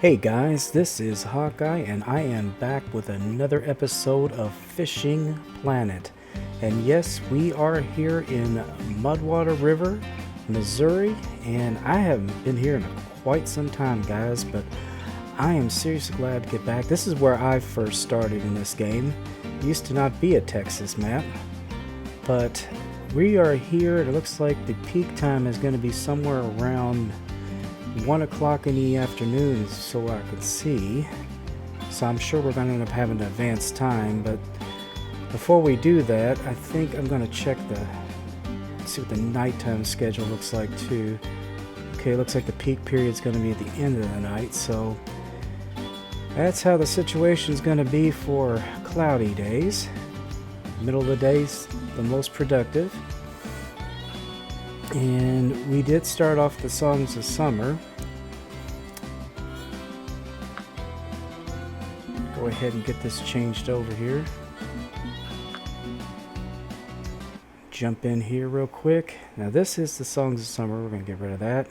Hey guys, this is Hawkeye and I am back with another episode of Fishing Planet. And yes, we are here in Mudwater River, Missouri, and I haven't been here in quite some time, guys, but I am seriously glad to get back. This is where I first started in this game. It used to not be a Texas map, but we are here. It looks like the peak time is going to be somewhere around 1 o'clock in the afternoon, so I can see. So I'm sure we're going to end up having to advance time, but before we do that, I think I'm going to check see what the nighttime schedule looks like too. Okay, looks like the peak period is going to be at the end of the night, so that's how the situation is going to be for cloudy days. Middle of the day's the most productive. And we did start off the songs of summer. Go ahead and get this changed over here. Jump in here real quick. Now this is the songs of summer. We're going to get rid of that.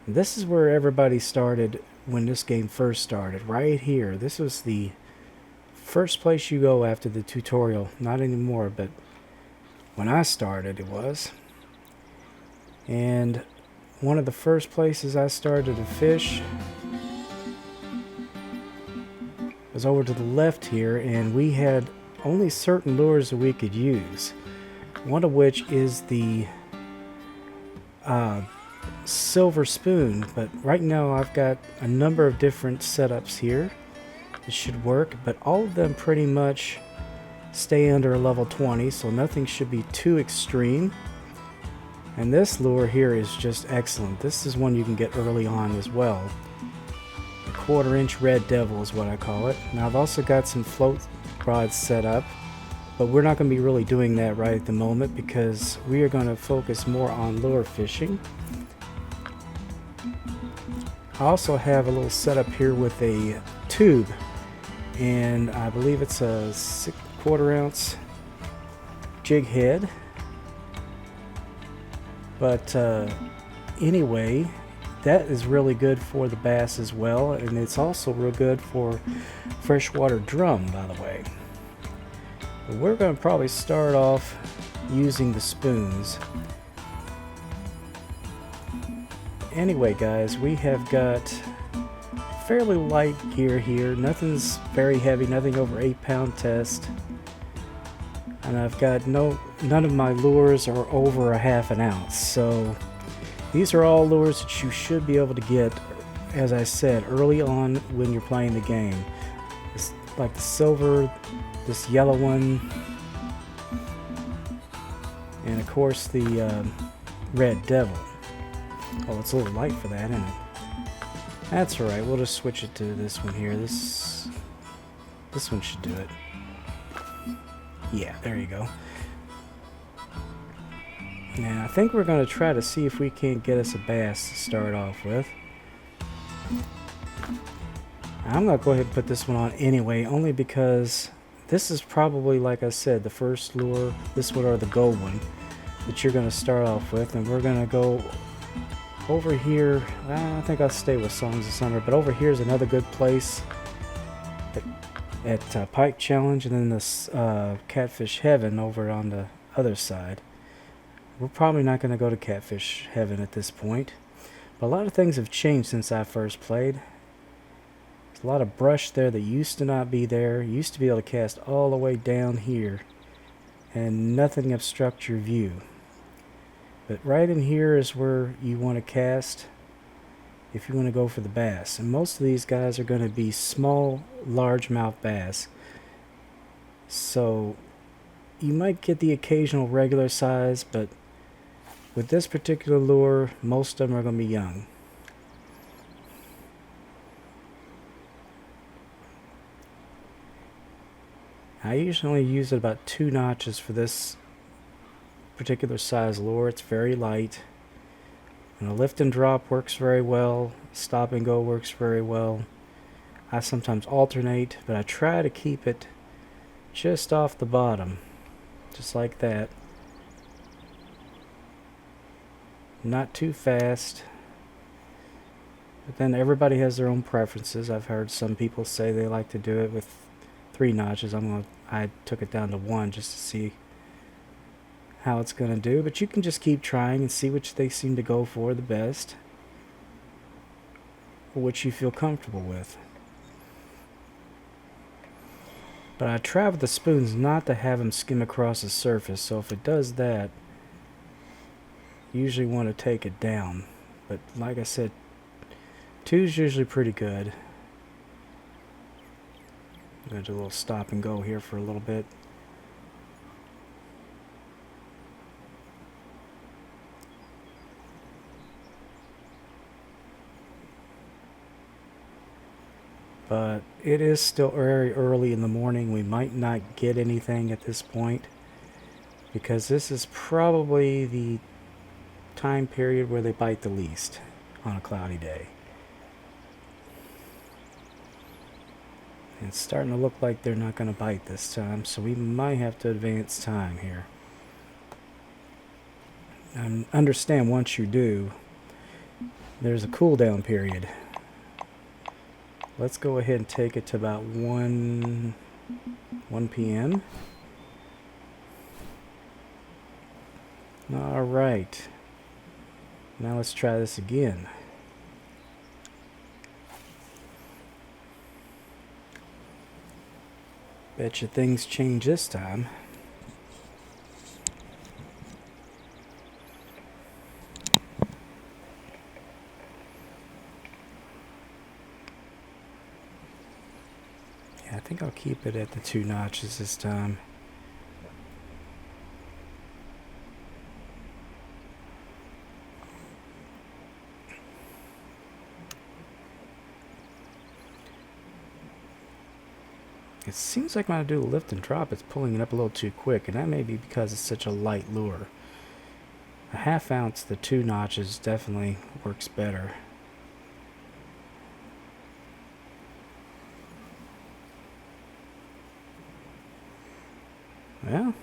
This is where everybody started when this game first started. Right here. This was the first place you go after the tutorial. Not anymore, but when I started it was. And one of the first places I started to fish was over to the left here, and we had only certain lures that we could use. One of which is the silver spoon, but right now I've got a number of different setups here. It should work, but all of them pretty much stay under a level 20, so nothing should be too extreme. And this lure here is just excellent. This is one you can get early on as well. A 1/4 inch red devil is what I call it. Now I've also got some float rods set up, but we're not going to be really doing that right at the moment because we are going to focus more on lure fishing. I also have a little setup here with a tube, and I believe it's a 1/4 ounce jig head. But anyway, that is really good for the bass as well, and it's also real good for freshwater drum, by the way. But we're going to probably start off using the spoons. Anyway, guys, we have got fairly light gear here. Nothing's very heavy, nothing over 8-pound test. And I've got none of my lures are over 1/2 ounce, so these are all lures that you should be able to get, as I said, early on when you're playing the game. It's like the silver, this yellow one, and of course the red devil. Oh, it's a little light for that, isn't it? That's alright, we'll just switch it to this one here. This one should do it. Yeah, there you go. Now I think we're going to try to see if we can't get us a bass to start off with. I'm going to go ahead and put this one on anyway, only because this is probably, like I said, the first lure, this one or the gold one, that you're going to start off with. And we're going to go over here. I think I'll stay with Songs of Summer, but over here is another good place at Pike Challenge, and then this Catfish Heaven over on the other side. We're probably not going to go to Catfish Heaven at this point, but a lot of things have changed since I first played. There's a lot of brush there that used to not be there. You used to be able to cast all the way down here and nothing obstruct your view. But right in here is where you want to cast if you want to go for the bass. And most of these guys are going to be small largemouth bass. So you might get the occasional regular size, but with this particular lure, most of them are going to be young. I usually only use about 2 notches for this particular size lure. It's very light. And a lift and drop works very well. Stop and go works very well. I sometimes alternate, but I try to keep it just off the bottom, just like that. Not too fast. But then everybody has their own preferences. I've heard some people say they like to do it with 3 notches. I took it down to 1 just to see how it's going to do, but you can just keep trying and see which they seem to go for the best, or which you feel comfortable with. But I try with the spoons not to have them skim across the surface, so if it does that, you usually want to take it down. But like I said, 2 is usually pretty good. I'm going to do a little stop and go here for a little bit. But it is still very early in the morning. We might not get anything at this point, because this is probably the time period where they bite the least on a cloudy day. It's starting to look like they're not going to bite this time, so we might have to advance time here. And understand, once you do, there's a cool down period. Let's go ahead and take it to about 1 p.m. All right. Now let's try this again. Bet you things change this time. Yeah, I think I'll keep it at the 2 notches this time. It seems like when I do a lift and drop, it's pulling it up a little too quick, and that may be because it's such a light lure. A 1/2 ounce, the 2 notches definitely works better. Well,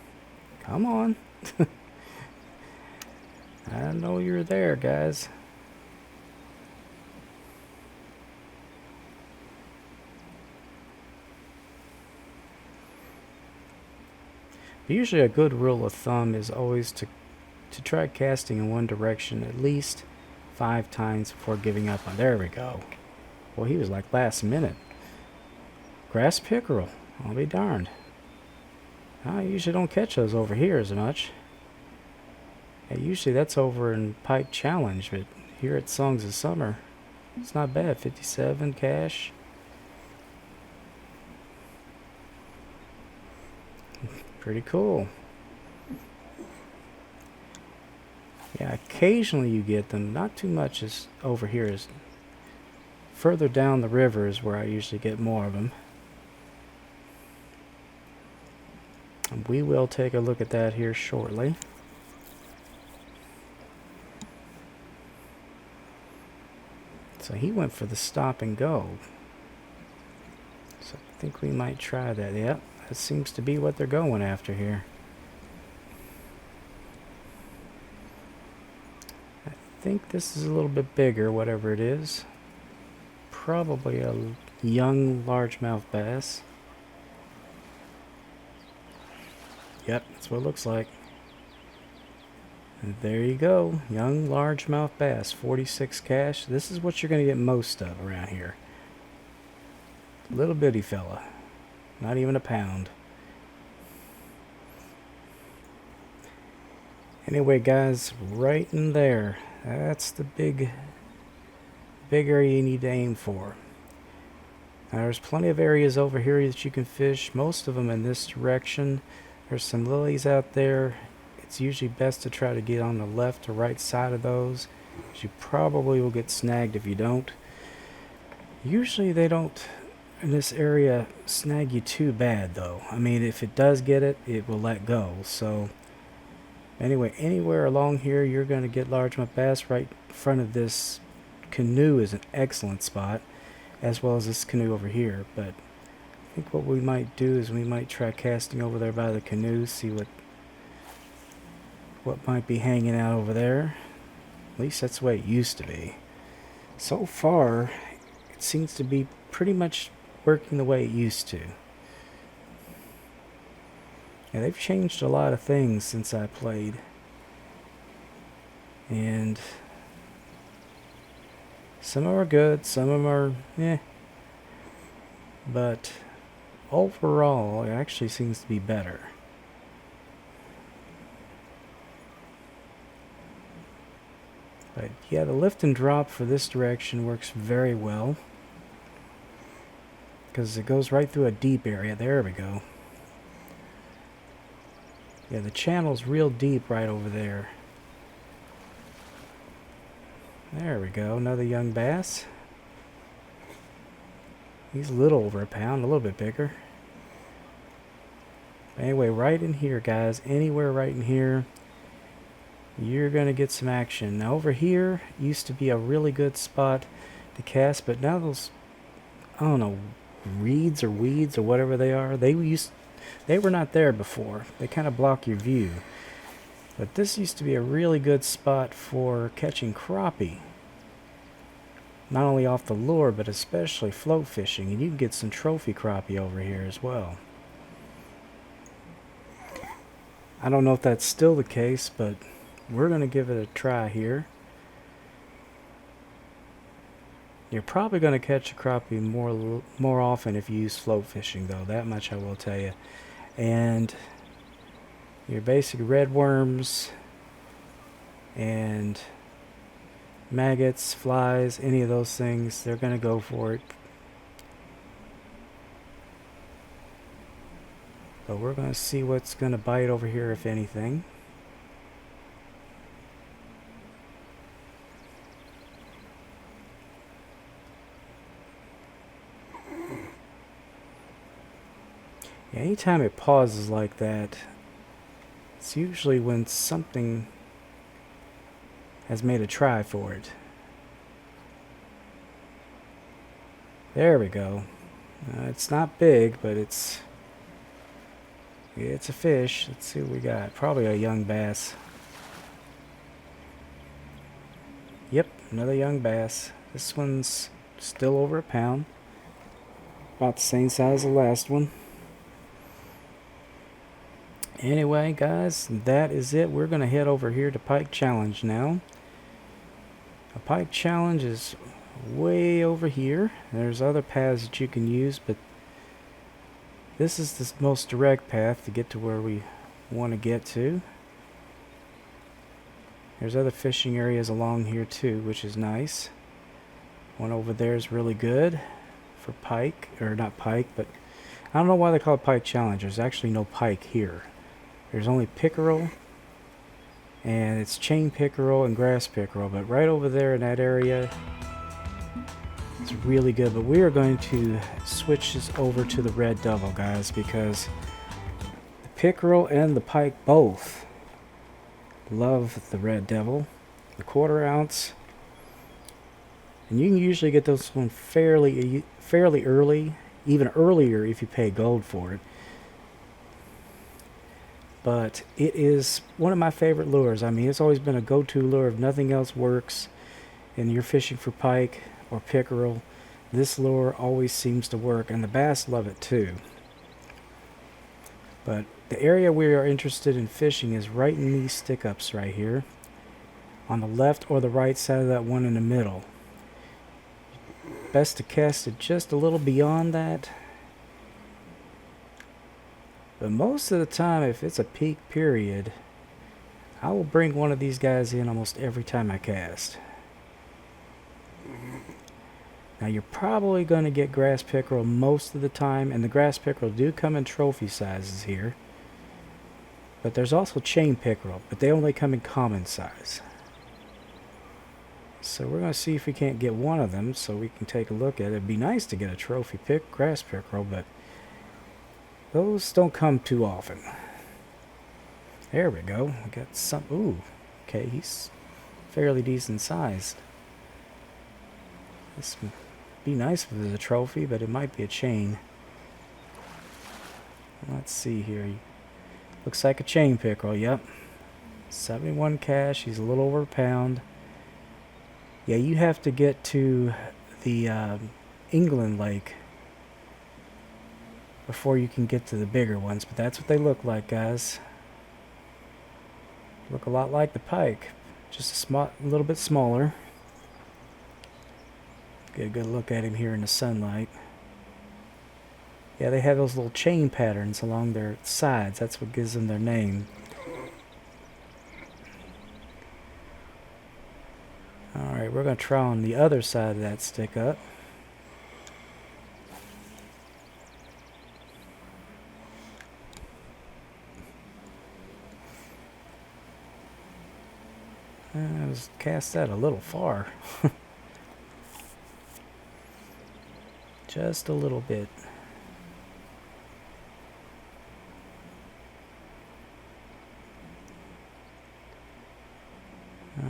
come on. I know you're there, guys. Usually a good rule of thumb is always to try casting in one direction at least 5 times before giving up on. There we go. Well, he was like last minute. Grass pickerel. I'll be darned. I usually don't catch those over here as much. And usually that's over in Pipe Challenge, but here at Songs of Summer, it's not bad. 57 cash. Pretty cool. Yeah, occasionally you get them. Not too much as over here. Is further down the river is where I usually get more of them. And we will take a look at that here shortly. So he went for the stop and go. So I think we might try that. Yep, that seems to be what they're going after here. I think this is a little bit bigger, whatever it is. Probably a young largemouth bass. Yep, that's what it looks like. And there you go, young largemouth bass, 46 cash. This is what you're going to get most of around here. Little bitty fella. Not even a pound. Anyway, guys, right in there. That's the big area you need to aim for. Now, there's plenty of areas over here that you can fish. Most of them in this direction. There's some lilies out there. It's usually best to try to get on the left or right side of those, because you probably will get snagged if you don't. Usually they don't, in this area, snag you too bad though. I mean, if it does get it, it will let go. So anyway, anywhere along here you're going to get largemouth bass. Right in front of this canoe is an excellent spot, as well as this canoe over here. But I think what we might do is we might try casting over there by the canoe, see what might be hanging out over there. At least that's the way it used to be. So far, it seems to be pretty much working the way it used to. Yeah, they've changed a lot of things since I played. And some of them are good, some of them are but overall it actually seems to be better. But yeah, the lift and drop for this direction works very well, because it goes right through a deep area. There we go. Yeah, the channel's real deep right over there. There we go, another young bass. He's a little over a pound, a little bit bigger. But anyway, right in here, guys, anywhere right in here, you're going to get some action. Now over here used to be a really good spot to cast, but now those, I don't know, reeds or weeds or whatever they are, they were not there before. They kind of block your view. But this used to be a really good spot for catching crappie. Not only off the lure, but especially float fishing. And you can get some trophy crappie over here as well. I don't know if that's still the case, but we're going to give it a try here. You're probably going to catch a crappie more often if you use float fishing, though. That much I will tell you. And your basic red worms and maggots, flies, any of those things, they're going to go for it. But we're going to see what's going to bite over here, if anything. Yeah, anytime it pauses like that, it's usually when something has made a try for it. There we go. It's not big, but it's a fish. Let's see what we got. Probably a young bass. Yep, another young bass. This one's still over a pound. About the same size as the last one. Anyway, guys, that is it. We're going to head over here to Pike Challenge now. A Pike Challenge is way over here. There's other paths that you can use, but this is the most direct path to get to where we want to get to. There's other fishing areas along here too, which is nice. One over there is really good for pike, or not pike, but I don't know why they call it Pike Challenge. There's actually no pike here. There's only pickerel, and it's chain pickerel and grass pickerel, but right over there in that area, it's really good. But we are going to switch this over to the red devil, guys, because the pickerel and the pike both love the red devil, the 1/4 ounce, and you can usually get this one fairly early, even earlier if you pay gold for it. But it is one of my favorite lures. I mean, it's always been a go-to lure. If nothing else works and you're fishing for pike or pickerel, this lure always seems to work, and the bass love it too. But the area we are interested in fishing is right in these stick-ups right here, on the left or the right side of that one in the middle. Best to cast it just a little beyond that. But most of the time, if it's a peak period, I will bring one of these guys in almost every time I cast. Now you're probably going to get grass pickerel most of the time, and the grass pickerel do come in trophy sizes here. But there's also chain pickerel, but they only come in common size. So we're going to see if we can't get one of them so we can take a look at it. It'd be nice to get a trophy grass pickerel, but those don't come too often. There we go. We got some. Ooh, okay, he's fairly decent sized. This would be nice if it was a trophy, but it might be a chain. Let's see here. Looks like a chain pickerel, yep. 71 cash, he's a little over a pound. Yeah, you have to get to the England Lake before you can get to the bigger ones, but that's what they look like, guys. Look a lot like the pike, just a little bit smaller. Get a good look at him here in the sunlight. Yeah, they have those little chain patterns along their sides. That's what gives them their name. Alright, we're going to try on the other side of that stick up. I was cast that a little far. Just a little bit.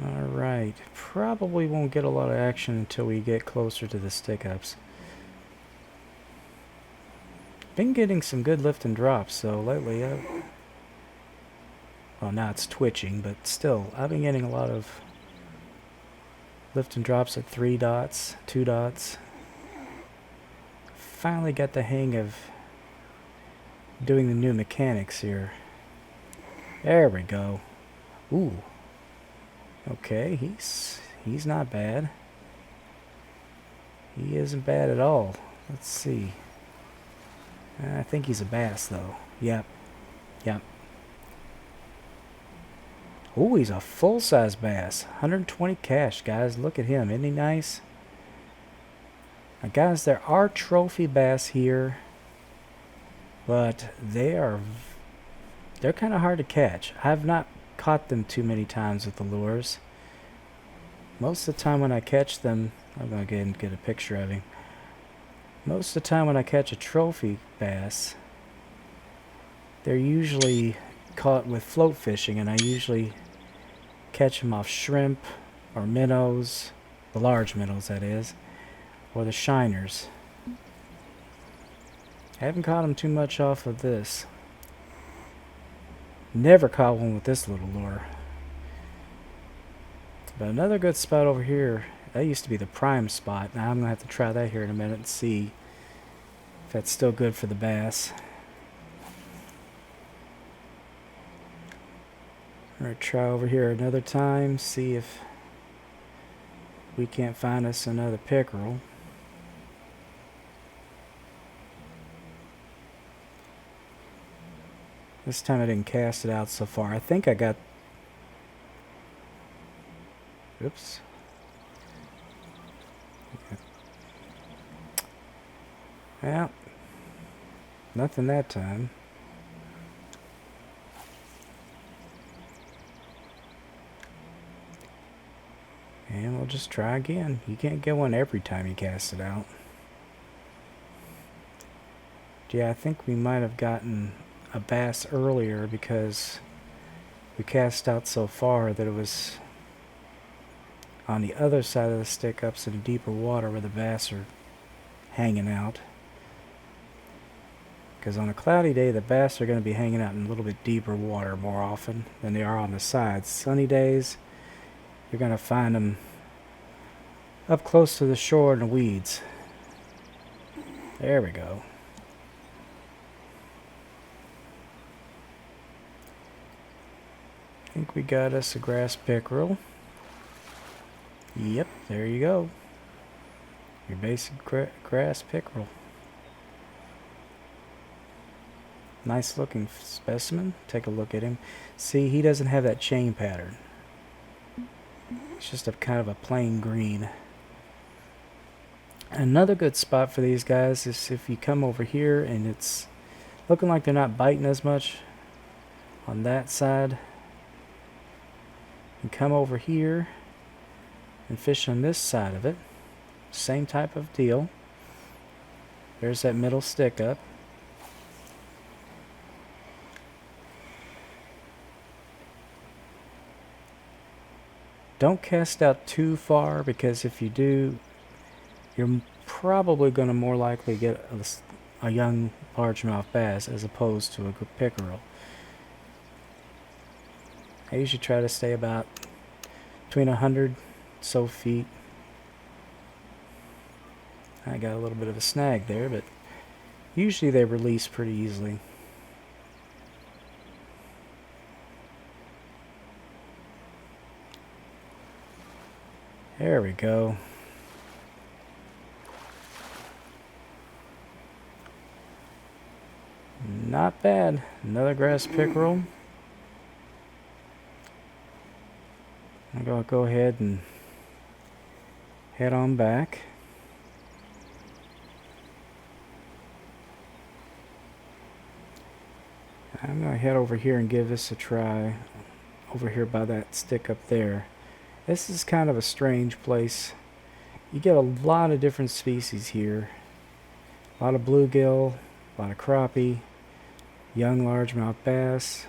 Alright, probably won't get a lot of action until we get closer to the stick-ups. Been getting some good lift and drops, so lately well, now it's twitching, but still, I've been getting a lot of lift and drops at 3 dots, 2 dots. Finally got the hang of doing the new mechanics here. There we go. Ooh. Okay, he's not bad. He isn't bad at all. Let's see. I think he's a bass, though. Yep. Yep. Ooh, he's a full-size bass. 120 cash, guys. Look at him. Isn't he nice? Now, guys, there are trophy bass here, but they're kind of hard to catch. I've not caught them too many times with the lures. Most of the time when I catch them, I'm going to go ahead and get a picture of him. Most of the time when I catch a trophy bass, they're usually caught with float fishing, and I usually catch them off shrimp or minnows, the large minnows that is, or the shiners. I haven't caught them too much off of this. Never caught one with this little lure. But another good spot over here, that used to be the prime spot. Now I'm going to have to try that here in a minute and see if that's still good for the bass. I'm going to try over here another time, see if we can't find us another pickerel. This time I didn't cast it out so far. I think I got... Oops. Well, nothing that time. And we'll just try again. You can't get one every time you cast it out. Yeah, I think we might have gotten a bass earlier because we cast out so far that it was on the other side of the stick ups in deeper water where the bass are hanging out. Because on a cloudy day, the bass are going to be hanging out in a little bit deeper water more often than they are on the sides. Sunny days, you're going to find them up close to the shore in the weeds. There we go. I think we got us a grass pickerel. Yep, there you go. Your basic grass pickerel. Nice looking specimen. Take a look at him. See, he doesn't have that chain pattern. It's just a kind of a plain green. Another good spot for these guys is if you come over here and it's looking like they're not biting as much on that side. And come over here and fish on this side of it. Same type of deal. There's that middle stick up. Don't cast out too far, because if you do, you're probably going to more likely get a young largemouth bass as opposed to a pickerel. I usually try to stay about between 100 so feet. I got a little bit of a snag there, but usually they release pretty easily. There we go. Not bad. Another grass pickerel. I'm going to go ahead and head on back. I'm going to head over here and give this a try over here by that stick up there. This is kind of a strange place. You get a lot of different species here. A lot of bluegill, a lot of crappie, young largemouth bass,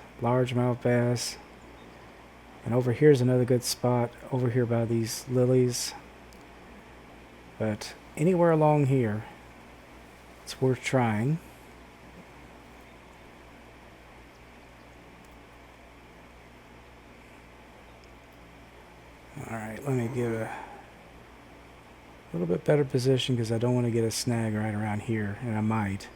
and over here's another good spot over here by these lilies. But anywhere along here, it's worth trying. Alright, let me give a little bit better position because I don't want to get a snag right around here, and I might.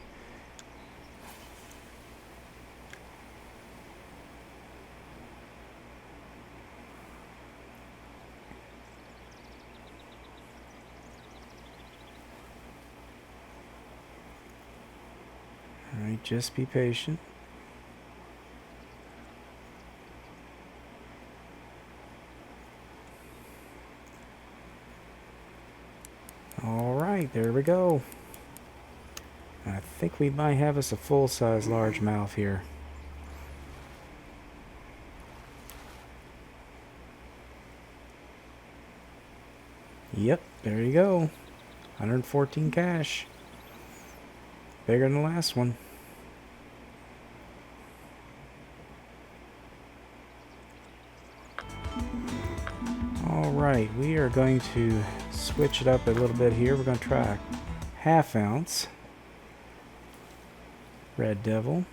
Alright, just be patient. Alright, there we go. I think we might have us a full-size largemouth here. Yep, there you go. 114 cash. Bigger than the last one. Alright, we are going to switch it up a little bit here. We're going to try a half-ounce red devil.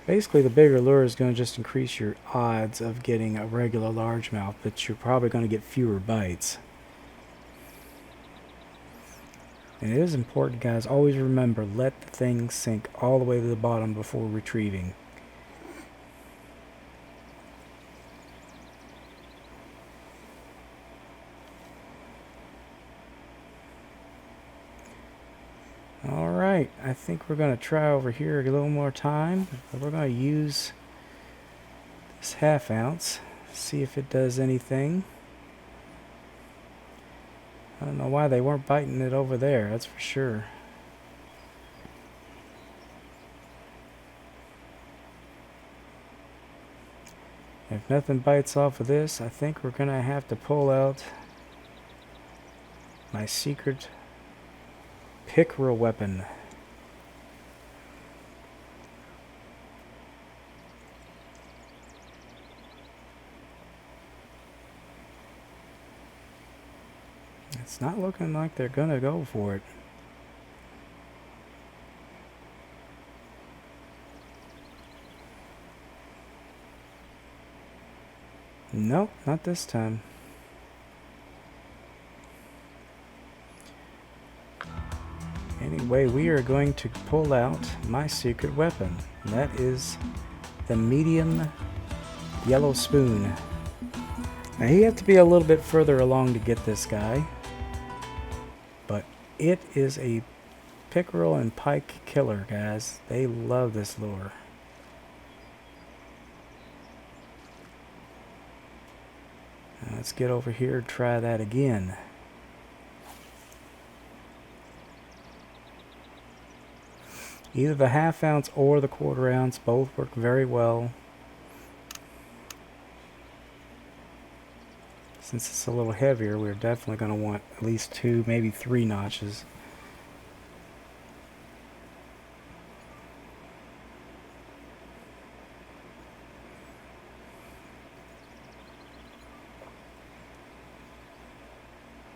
Basically, the bigger lure is going to just increase your odds of getting a regular largemouth, but you're probably going to get fewer bites. And it is important, guys, always remember, let the thing sink all the way to the bottom before retrieving. Alright, I think we're going to try over here a little more time. We're going to use this half-ounce, see if it does anything. I don't know why they weren't biting it over there, that's for sure. If nothing bites off of this, I think we're going to have to pull out my secret pickerel weapon. It's not looking like they're gonna go for it. Nope, not this time. Anyway, we are going to pull out my secret weapon, and that is the medium yellow spoon. Now you have to be a little bit further along to get this guy, but it is a pickerel and pike killer, guys. They love this lure. Now let's get over here and try that again. Either the 1/2 ounce or the 1/4 ounce both work very well. Since it's a little heavier, we're definitely going to want at least 2, maybe 3 notches.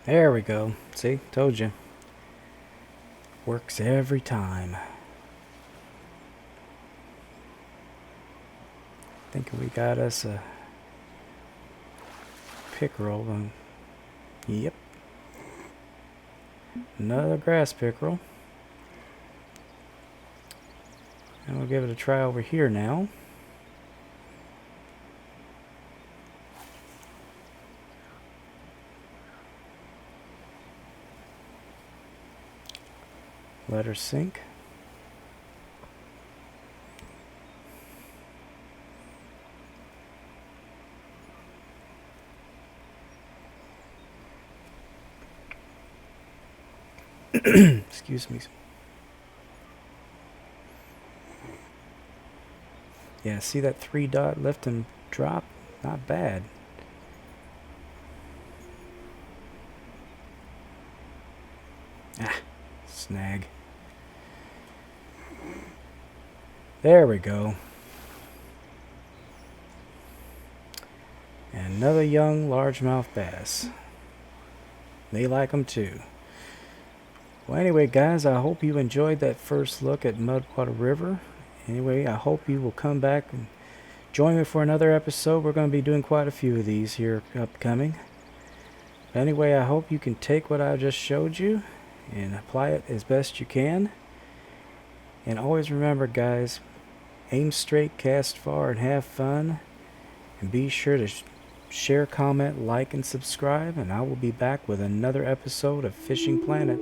There we go. See, told you. Works every time. I think we got us a pickerel. Yep. Another grass pickerel. And we'll give it a try over here now. Let her sink. Excuse me. Yeah, see that 3 dot lift and drop? Not bad. Ah, snag. There we go. And another young largemouth bass. They like them too. Well, anyway, guys, I hope you enjoyed that first look at Mudwater River. Anyway, I hope you will come back and join me for another episode. We're going to be doing quite a few of these here upcoming. Anyway, I hope you can take what I just showed you and apply it as best you can. And always remember, guys, aim straight, cast far, and have fun. And be sure to share, comment, like, and subscribe. And I will be back with another episode of Fishing Planet.